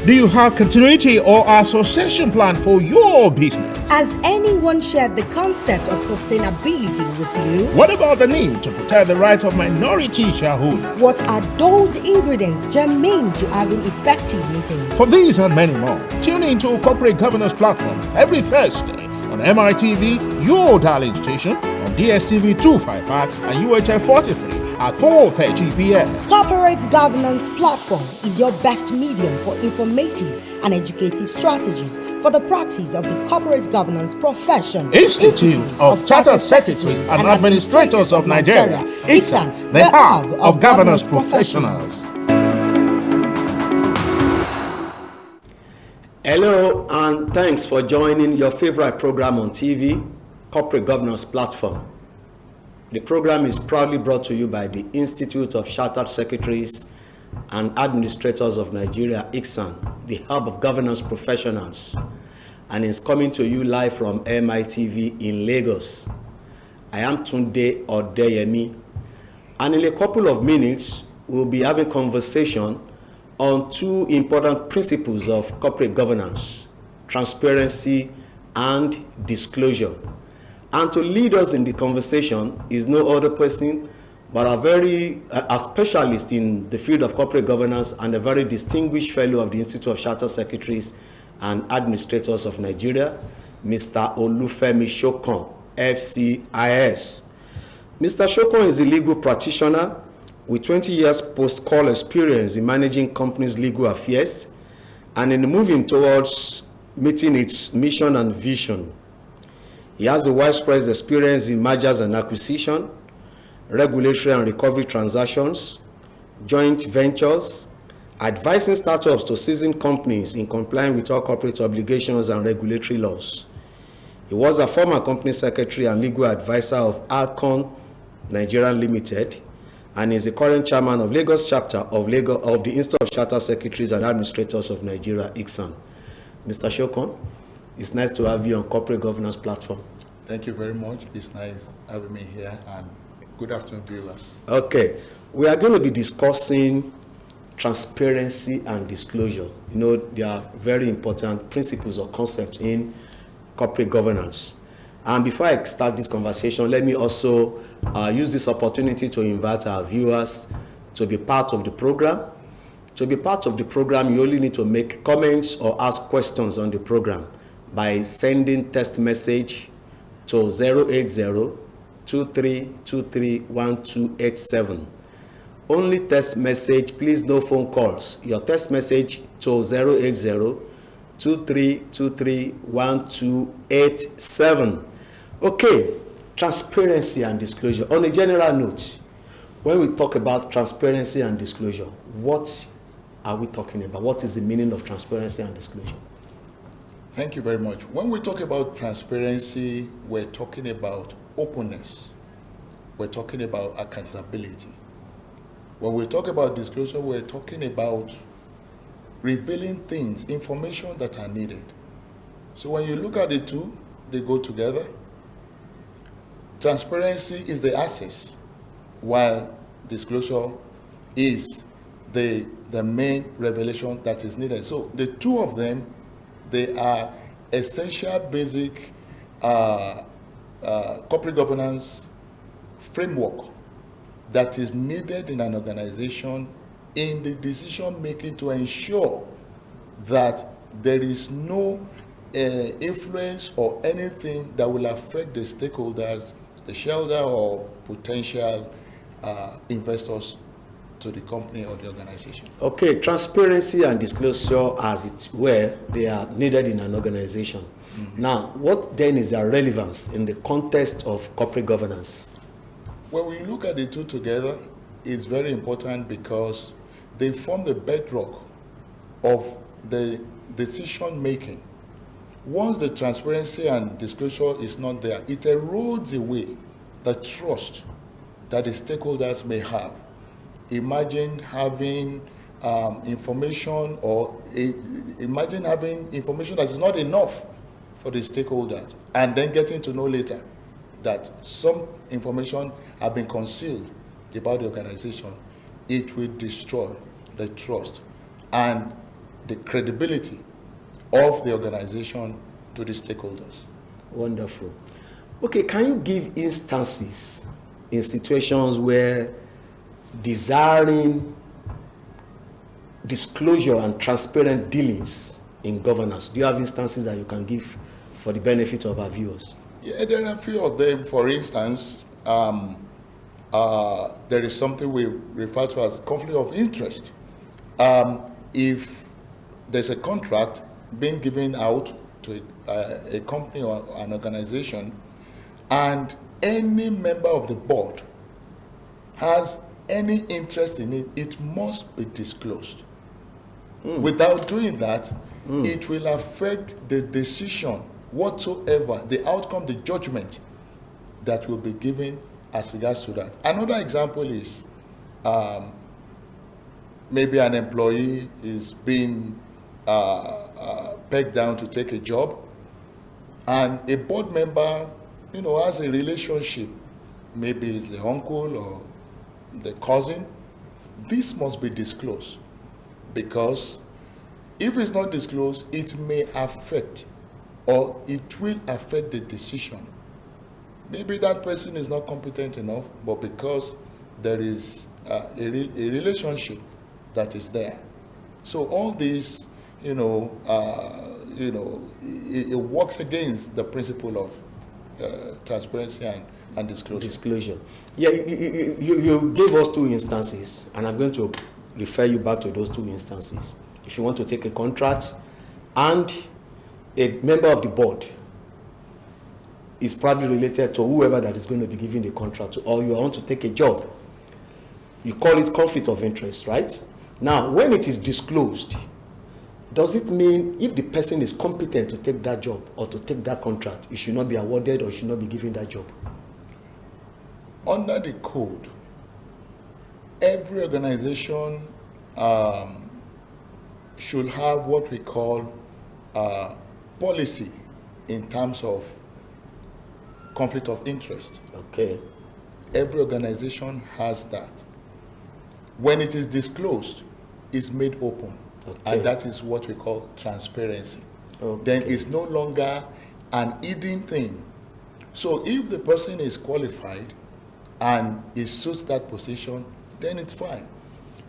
Do you have continuity or association plan for your business? Has anyone shared the concept of sustainability with you? What about the need to protect the rights of minority shareholders? What are those ingredients germane to having effective meetings? For these and many more, tune into Corporate Governance Platform every Thursday on MITV, your darling station, on DSTV 255 and UHF 43 at 4:30 p.m. Corporate Governance Platform is your best medium for informative and educative strategies for the practice of the corporate governance profession. Institute of Chartered Secretaries and Administrators of Nigeria, ICSAN, the hub of governance professionals. Hello, and thanks for joining your favorite program on TV, Corporate Governance Platform. The program is proudly brought to you by the Institute of Chartered Secretaries and Administrators of Nigeria, ICSAN, the hub of governance professionals, and is coming to you live from MITV in Lagos. I am Tunde Odeyemi, and in a couple of minutes, we'll be having conversation on two important principles of corporate governance: transparency and disclosure. And to lead us in the conversation is no other person but a specialist in the field of corporate governance and a very distinguished fellow of the Institute of Chartered Secretaries and Administrators of Nigeria, Mr. OLUFEMI SOKAN, FCIS. Mr. SOKAN is a legal practitioner with 20 years post-call experience in managing companies' legal affairs and in moving towards meeting its mission and vision. He has a widespread experience in mergers and acquisition, regulatory and recovery transactions, joint ventures, advising startups to seasoned companies in complying with all corporate obligations and regulatory laws. He was a former company secretary and legal advisor of ICSAN Nigeria Limited, and is the current chairman of Lagos chapter of the Institute of Chartered Secretaries and Administrators of Nigeria, ICSAN. Mr. SOKAN, it's nice to have you on Corporate Governance Platform. Thank you very much. It's nice having me here, and good afternoon, viewers. Okay, we are going to be discussing transparency and disclosure. You know, they are very important principles or concepts in corporate governance. And before I start this conversation, let me also use this opportunity to invite our viewers to be part of the program. To be part of the program, you only need to make comments or ask questions on the program by sending text message to 080-2323-1287. Only text message, please, no phone calls. Your text message to 080-2323-1287. Okay, transparency and disclosure. On a general note, when we talk about transparency and disclosure, what are we talking about? What is the meaning of transparency and disclosure? Thank you very much. When we talk about transparency, we're talking about openness. We're talking about accountability. When we talk about disclosure, we're talking about revealing things, information that are needed. So when you look at the two, they go together. Transparency is the access, while disclosure is the main revelation that is needed. So the two of them, they are essential, basic corporate governance framework that is needed in an organization in the decision making to ensure that there is no influence or anything that will affect the stakeholders, the shareholder or potential investors to the company or the organization. Okay, transparency and disclosure, as it were, they are needed in an organization. Mm-hmm. Now, what then is their relevance in the context of corporate governance? When we look at the two together, it's very important because they form the bedrock of the decision making. Once the transparency and disclosure is not there, it erodes away the trust that the stakeholders may have. Imagine having information that is not enough for the stakeholders, and then getting to know later that some information have been concealed about the organization. It will destroy the trust, and the credibility of the organization to the stakeholders. Wonderful. Okay, can you give instances in situations where desiring disclosure and transparent dealings in governance? Do you have instances that you can give for the benefit of our viewers? Yeah, there are a few of them. For instance, there is something we refer to as conflict of interest. If there's a contract being given out to a company or an organization, and any member of the board has any interest in it, it must be disclosed. Without doing that, it will affect the decision whatsoever, the outcome, the judgment that will be given as regards to that. Another example is maybe an employee is being pegged down to take a job, and a board member, has a relationship, maybe it's the uncle or the cousin. This must be disclosed, because if it's not disclosed, it may affect, or it will affect the decision. Maybe that person is not competent enough, but because there is a relationship that is there. So all this, it works against the principle of transparency and disclosure. Yeah, you gave us two instances, and I'm going to refer you back to those two instances. If you want to take a contract and a member of the board is probably related to whoever that is going to be giving the contract to, or you want to take a job, you call it conflict of interest, right? Now, when it is disclosed, does it mean if the person is competent to take that job or to take that contract, it should not be awarded or should not be given that job? Under the code, every organization should have what we call policy in terms of conflict of interest. Okay. Every organization has that. When it is disclosed, it's made open. Okay. And that is what we call transparency. Okay. Then it's no longer an hidden thing. So if the person is qualified and it suits that position, then it's fine.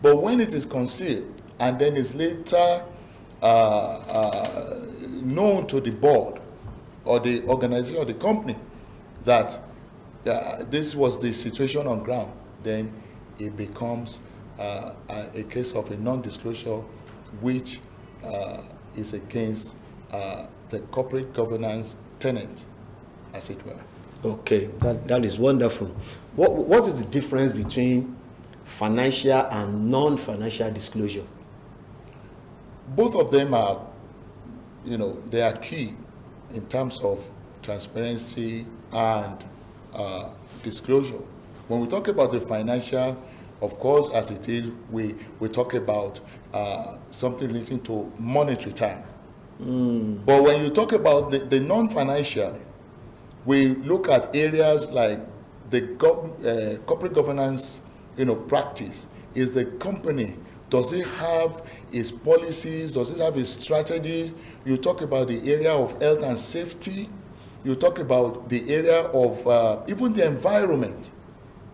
But when it is concealed and then is later known to the board or the organization or the company that this was the situation on ground, then it becomes a case of a non-disclosure, which is against the corporate governance tenet, as it were. Okay, that is wonderful. What is the difference between financial and non-financial disclosure? Both of them are, they are key in terms of transparency and disclosure. When we talk about the financial, of course, as it is, we talk about something relating to monetary time. But when you talk about the non-financial, we look at areas like the corporate governance, practice. Is the company, does it have its policies? Does it have its strategies? You talk about the area of health and safety. You talk about the area of even the environment.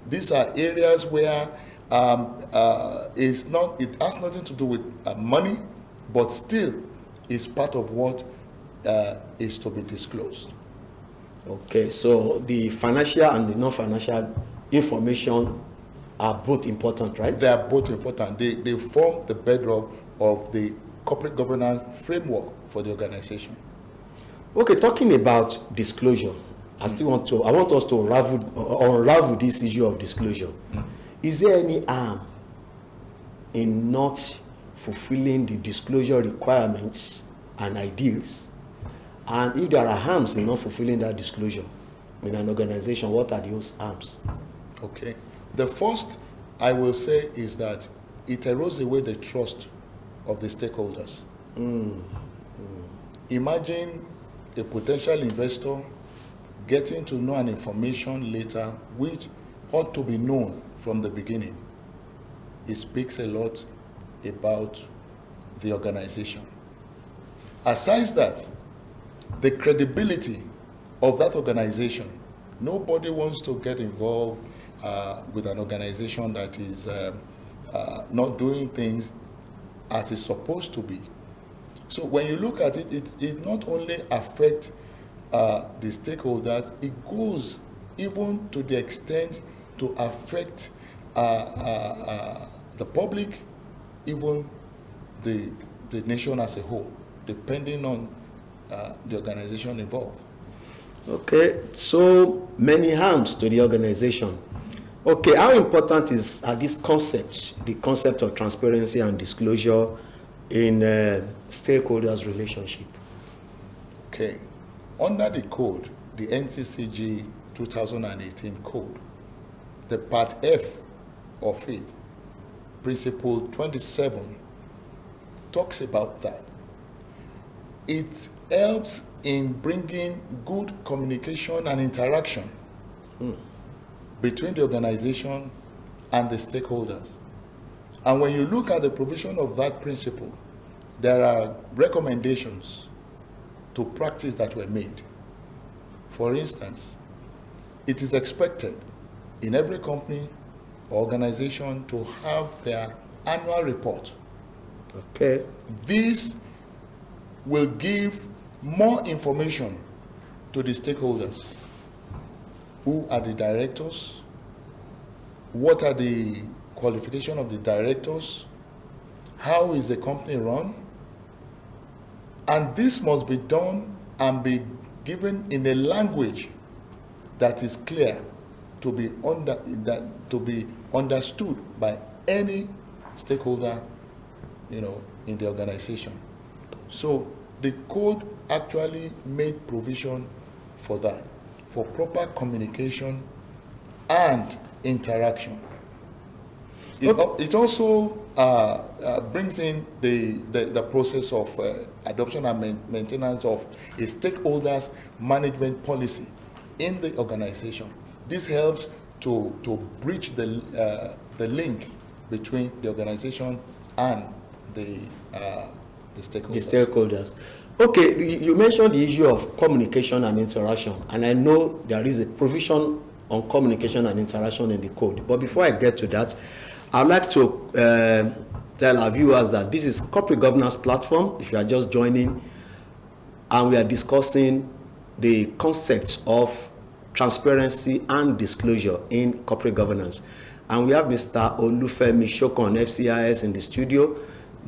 These are areas where it has nothing to do with money, but still is part of what is to be disclosed. Okay, so the financial and the non-financial information are both important, right? They are both important. They form the bedrock of the corporate governance framework for the organization. Okay, talking about disclosure, I want us to unravel this issue of disclosure. Is there any harm in not fulfilling the disclosure requirements and ideals? And if there are harms in not fulfilling that disclosure in an organization, what are those harms? Okay. The first I will say is that it erodes away the trust of the stakeholders. Imagine a potential investor getting to know an information later which ought to be known from the beginning. It speaks a lot about the organization. Aside that, the credibility of that organization. Nobody wants to get involved with an organization that is not doing things as it's supposed to be. So when you look at it, it not only affects the stakeholders, it goes even to the extent to affect the public, even the nation as a whole, depending on the organization involved. Okay, so many harms to the organization. Okay, how important are these concepts, the concept of transparency and disclosure in stakeholders' relationship? Okay, under the code, the NCCG 2018 code, the part F of it, principle 27, talks about that. It helps in bringing good communication and interaction between the organization and the stakeholders. And when you look at the provision of that principle, there are recommendations to practice that were made. For instance, it is expected in every company or organization to have their annual report. Okay. This will give more information to the stakeholders. Who are the directors? What are the qualifications of the directors? How is the company run? And this must be done and be given in a language that is clear to be understood by any stakeholder, in the organization. So the code actually made provision for that, for proper communication and interaction. It also brings in the process of adoption and maintenance of a stakeholders management policy in the organization. This helps to bridge the link between the organization and the stakeholders. The stakeholders. Okay, you mentioned the issue of communication and interaction, and I know there is a provision on communication and interaction in the code. But before I get to that, I'd like to tell our viewers that this is Corporate Governance Platform, if you are just joining, and we are discussing the concepts of transparency and disclosure in corporate governance. And we have Mr. OLUFEMI SOKAN, FCIS, in the studio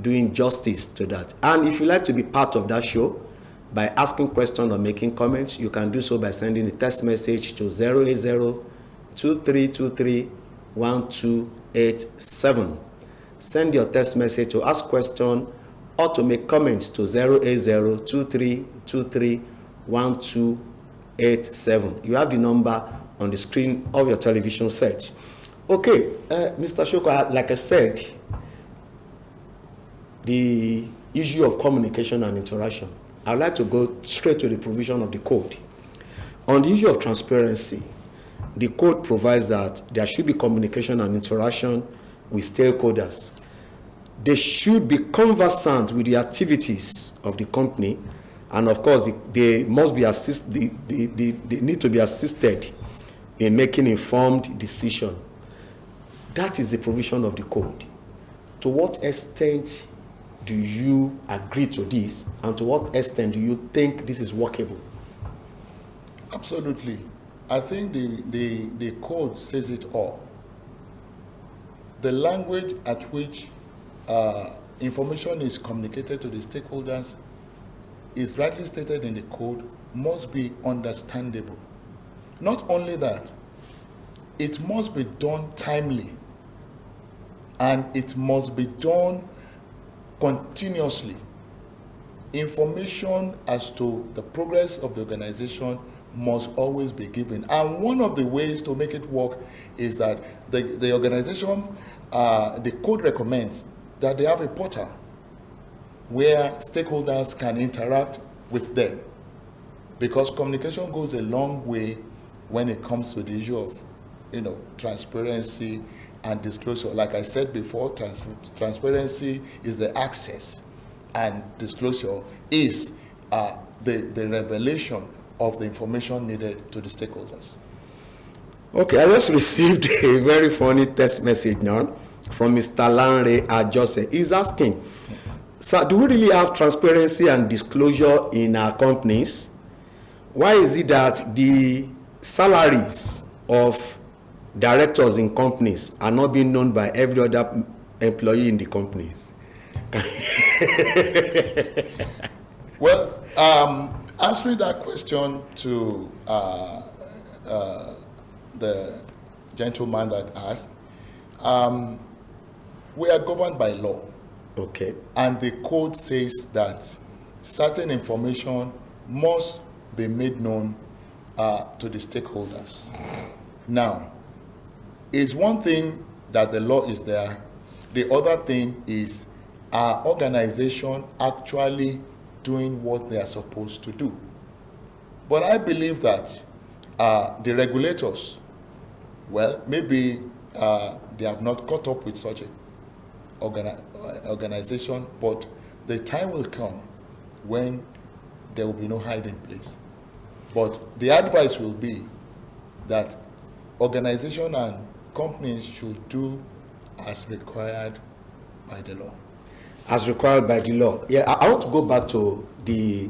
doing justice to that. And if you'd like to be part of that show by asking questions or making comments, you can do so by sending a text message to 080-2323-1287. Send your text message to ask question or to make comments to 080-2323-1287. You have the number on the screen of your television set. Okay, Mr. Shoka, like I said, the issue of communication and interaction, I'd like to go straight to the provision of the code. On the issue of transparency, the code provides that there should be communication and interaction with stakeholders. They should be conversant with the activities of the company, and of course, they must be they need to be assisted in making informed decision. That is the provision of the code. To what extent do you agree to this, and to what extent do you think this is workable? Absolutely. I think the code says it all. The language at which information is communicated to the stakeholders is rightly stated in the code, must be understandable. Not only that, it must be done timely, and it must be done continuously. Information as to the progress of the organization must always be given. And one of the ways to make it work is that the organization, the code recommends that they have a portal where stakeholders can interact with them, because communication goes a long way when it comes to the issue of transparency and disclosure. Like I said before, transparency is the access and disclosure is the revelation of the information needed to the stakeholders. Okay, I just received a very funny text message now from Mr. Lanre Ajose. He's asking, sir, do we really have transparency and disclosure in our companies? Why is it that the salaries of directors in companies are not being known by every other employee in the companies? Well, answering that question to the gentleman that asked, we are governed by law. Okay. And the code says that certain information must be made known to the stakeholders. Now, it's one thing that the law is there. The other thing is our organization actually doing what they are supposed to do. But I believe that the regulators, well, maybe they have not caught up with such a organization, but the time will come when there will be no hiding place. But the advice will be that organization and companies should do as required by the law. As required by the law. Yeah, I want to go back to the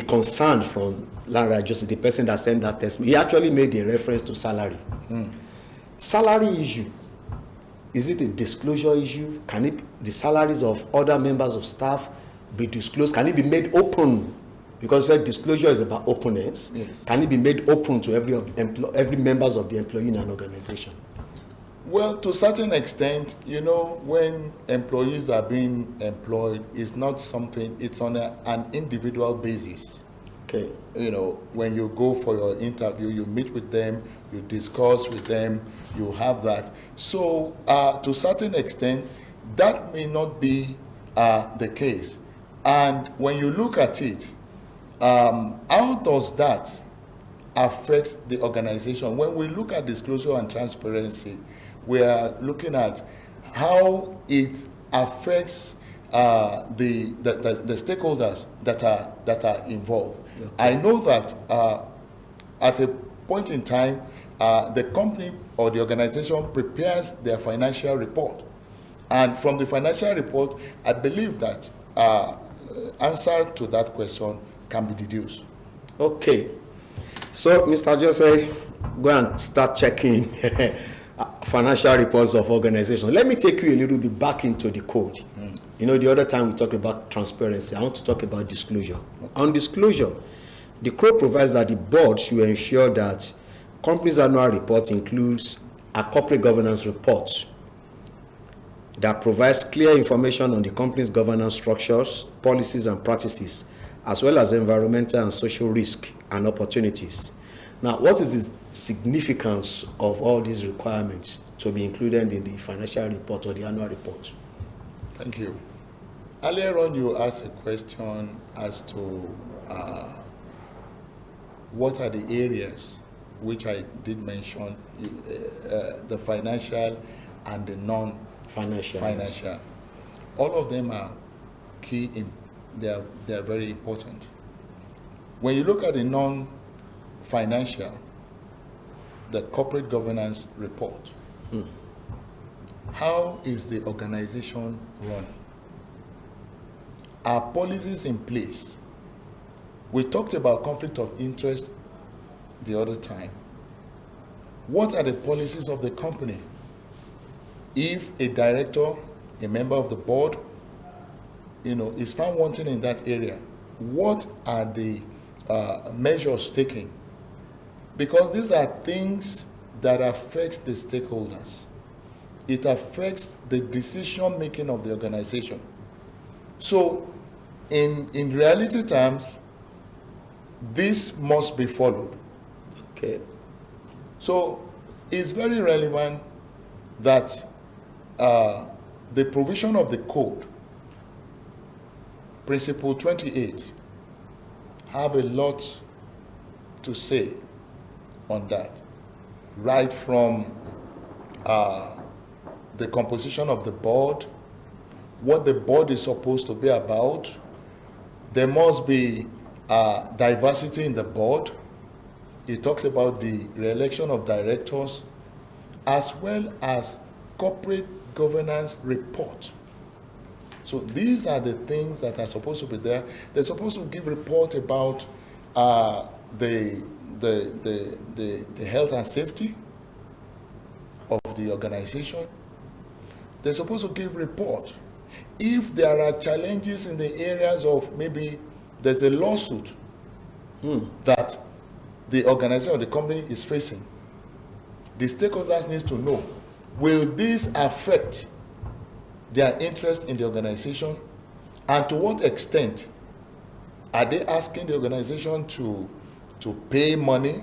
concern from Lara Joseph, the person that sent that text. He actually made a reference to salary. Salary issue. Is it a disclosure issue? Can the salaries of other members of staff be disclosed? Can it be made open? Because disclosure is about openness. Yes. Can it be made open to every members of the employee in an organization? Well, to a certain extent, when employees are being employed, it's not something, it's on an individual basis. Okay. When you go for your interview, you meet with them, you discuss with them, you have that. So, to a certain extent, that may not be the case. And when you look at it, how does that affect the organization? When we look at disclosure and transparency, we are looking at how it affects the stakeholders that are involved. Okay. I know that at a point in time, the company or the organization prepares their financial report, and from the financial report, I believe that answer to that question can be deduced. Okay, so Mr. Joseph, go and start checking financial reports of organizations. Let me take you a little bit back into the code. The other time we talked about transparency. I want to talk about disclosure. Okay. On disclosure, the code provides that the board should ensure that company's annual report includes a corporate governance report that provides clear information on the company's governance structures, policies, and practices, as well as environmental and social risk and opportunities. Now, what is the significance of all these requirements to be included in the financial report or the annual report? Thank you. Earlier on, you asked a question as to what are the areas which I did mention, the financial and the non-financial. All of them are key. They are very important. When you look at the non-financial, the corporate governance report, how is the organization run? Are policies in place? We talked about conflict of interest the other time. What are the policies of the company? If a director, a member of the board, is found wanting in that area, what are the measures taken? Because these are things that affect the stakeholders. It affects the decision making of the organization. So, in reality terms, this must be followed. Okay. So, it's very relevant that the provision of the code, Principle 28, have a lot to say on that, right from the composition of the board, what the board is supposed to be about. There must be diversity in the board. It talks about the re-election of directors, as well as corporate governance report. So these are the things that are supposed to be there. They're supposed to give report about the health and safety of the organization. They're supposed to give report if there are challenges in the areas of, maybe there's a lawsuit that the organization or the company is facing. The stakeholders need to know, will this affect their interest in the organization, and to what extent are they asking the organization to pay money,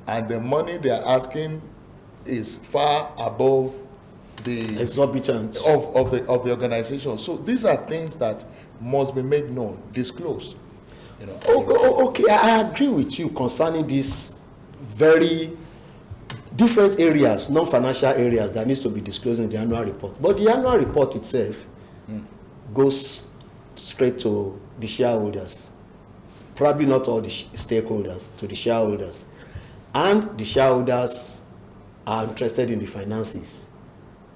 and the money they are asking is far above the exorbitant of the organization. So these are things that must be made known, disclosed. Okay, I agree with you concerning these very different areas, non-financial areas that needs to be disclosed in the annual report. But the annual report itself goes straight to the shareholders, probably not all the stakeholders, to the shareholders, and the shareholders are interested in the finances,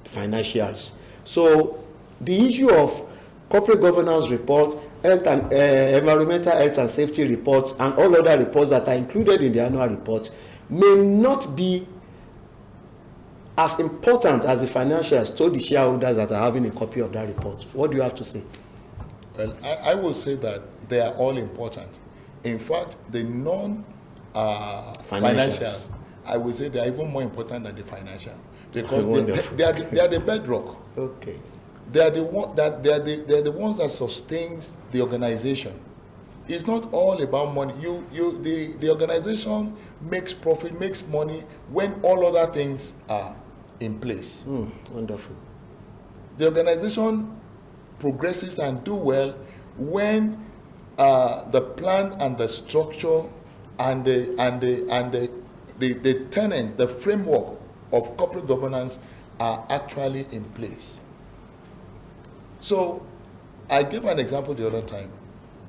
the financials. So the issue of corporate governance report, health and environmental health and safety reports, and all other reports that are included in the annual report may not be as important as the financials to the shareholders that are having a copy of that report. What do you have to say? Well, I will say that they are all important. In fact, the non-financials, I will say they are even more important than the financial, because they are the bedrock. Okay. They are the ones that sustains the organization. It's not all about money. The organization makes profit, makes money when all other things are in place. Wonderful. The organization progresses and do well when the plan and the structure and the tenets, the framework of corporate governance are actually in place. So I gave an example the other time.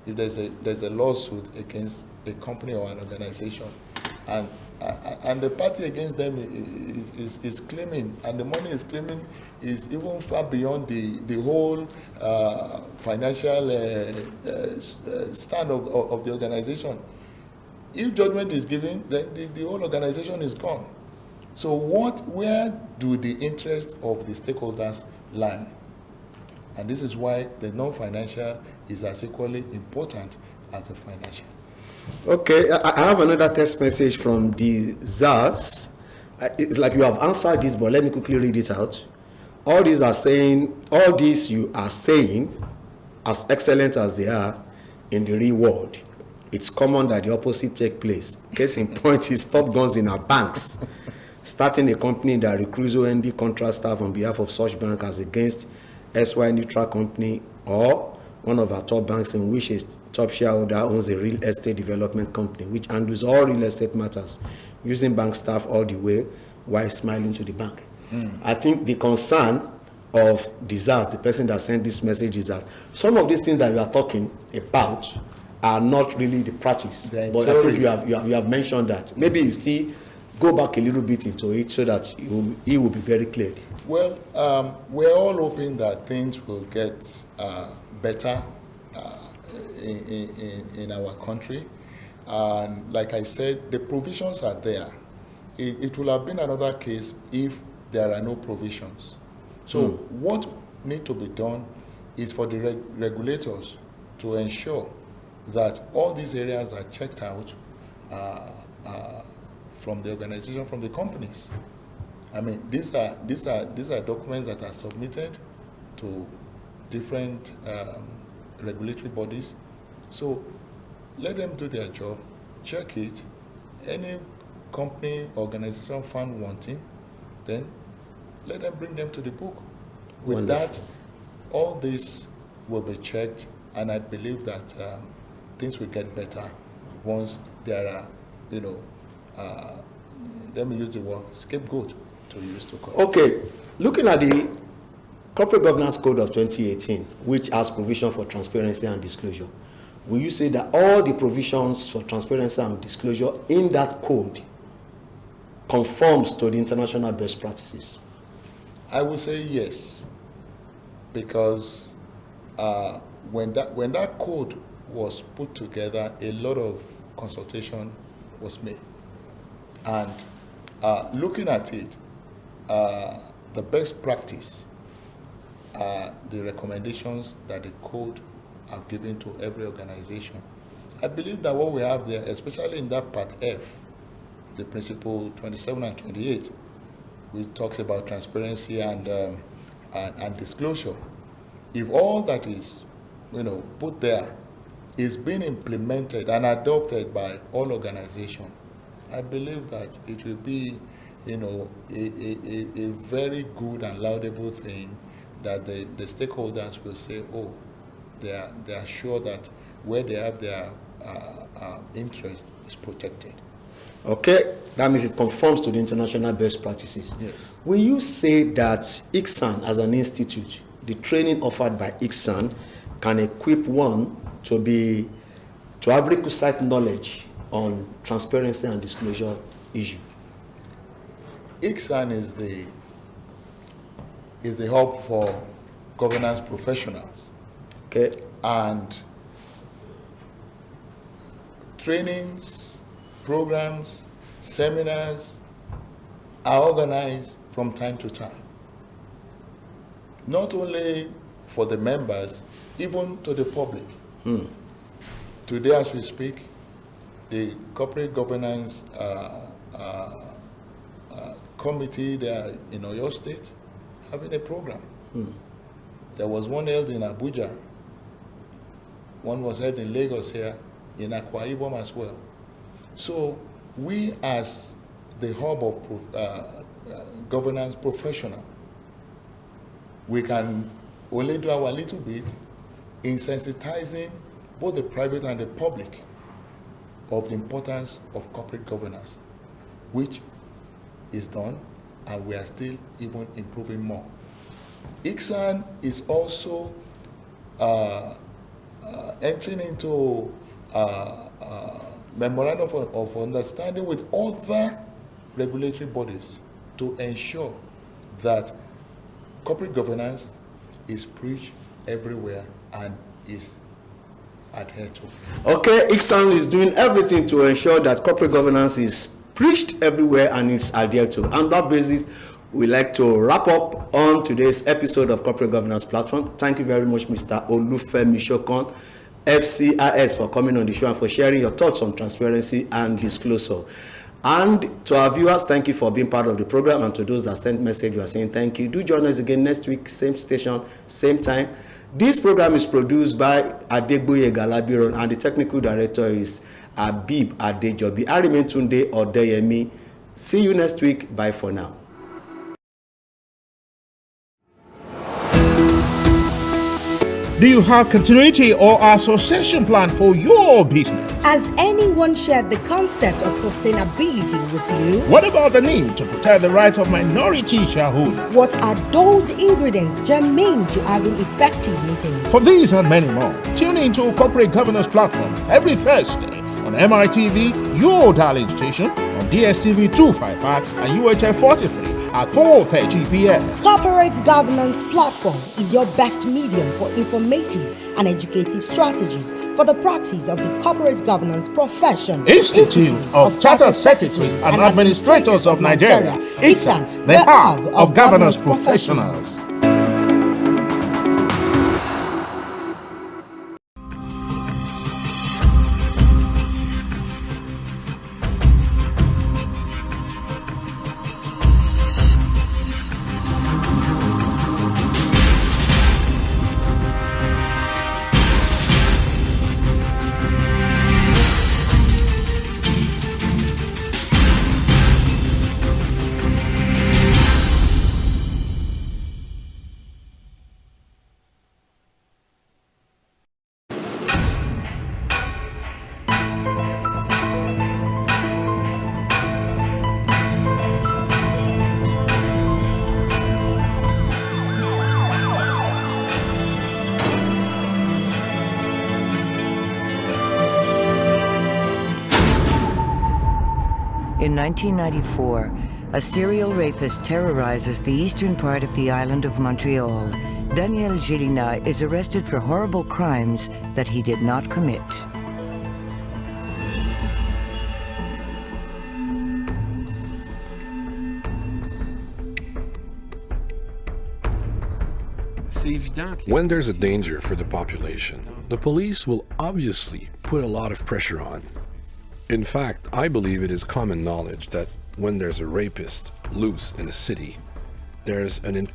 If there's a lawsuit against a company or an organization, and the party against them is claiming, and the money is claiming is even far beyond the whole financial stand of the organization. If judgment is given, then the whole organization is gone. So where do the interests of the stakeholders lie? And this is why the non-financial is as equally important as the financial. Okay, I have another text message from the ZARS. It's like you have answered this, but let me quickly read it out. All these you are saying, as excellent as they are in the real world, it's common that the opposite take place. Case in point is top guns in our banks, starting a company that recruits OND contract staff on behalf of such bank as against SY neutral company or one of our top banks in which a top shareholder owns a real estate development company which handles all real estate matters using bank staff all the way while smiling to the bank. I think the concern of the person that sent this message, is that some of these things that you are talking about are not really the practice. But I think you have mentioned that. Maybe you still go back a little bit into it so that it will be very clear. Well, we're all hoping that things will get better in our country. And like I said, the provisions are there. It will have been another case if there are no provisions. So what needs to be done is for the regulators to ensure that all these areas are checked out from the organization, from the companies. I mean, these are documents that are submitted to different regulatory bodies. So let them do their job, check it. Any company, organization found wanting, then let them bring them to the book. With Wonderful. that, all this will be checked, and I believe that things will get better once there are, let me use the word scapegoat to use to call. Okay, looking at the Corporate Governance Code of 2018, which has provision for transparency and disclosure, will you say that all the provisions for transparency and disclosure in that code conforms to the international best practices? I would say yes, because when that code was put together, a lot of consultation was made, and looking at it, the best practice are the recommendations that the code have given to every organization. I believe that what we have there, especially in that part F, the principle 27 and 28, which talks about transparency and disclosure. If all that is, put there is being implemented and adopted by all organizations, I believe that it will be, a very good and laudable thing that the stakeholders will say, oh, they are sure that where they have their interest is protected. Okay, that means it conforms to the international best practices. Yes. Will you say that ICSAN as an institute, the training offered by ICSAN, can equip one to have requisite knowledge on transparency and disclosure issue? ICSAN is the hub for governance professionals. Okay. And trainings, programs, seminars are organized from time to time. Not only for the members, even to the public. Today, as we speak, the Corporate Governance Committee there in Oyo State having a program. There was one held in Abuja, one was held in Lagos here, in Akwa Ibom as well. So we as the hub of governance professional, we can only do our little bit in sensitizing both the private and the public of the importance of corporate governance, which is done, and we are still even improving more. ICSAN is also entering into memorandum of understanding with other regulatory bodies to ensure that corporate governance is preached everywhere and is adhered to. Okay, ICSAN is doing everything to ensure that corporate governance is preached everywhere and is adhered to. On that basis, we'd like to wrap up on today's episode of Corporate Governance Platform. Thank you very much, Mr. OLUFEMI SOKAN, FCIS, for coming on the show and for sharing your thoughts on transparency and disclosure. And to our viewers, thank you for being part of the program. And to those that sent message, we are saying thank you. Do join us again next week, same station, same time. This program is produced by Adegboye Galabiron, and the technical director is Abib Adejobi. I remain Tunde Odeyemi. See you next week. Bye for now. Do you have continuity or association plan for your business? Has anyone shared the concept of sustainability with you? What about the need to protect the rights of minority shareholders? What are those ingredients germane to having effective meetings? For these and many more, tune into Corporate Governance Platform every Thursday on MITV, your darling station, on DSTV 255 and UHF 43 at 4:30 p.m. Corporate Governance Platform is your best medium for informative and educative strategies for the practice of the corporate governance profession. Institute of Chartered Secretaries and Administrators of Nigeria, ICSAN, the hub of governance professionals. In 1994, a serial rapist terrorizes the eastern part of the island of Montreal. Daniel Gélina is arrested for horrible crimes that he did not commit. When there's a danger for the population, the police will obviously put a lot of pressure on. In fact, I believe it is common knowledge that when there's a rapist loose in a city, there's an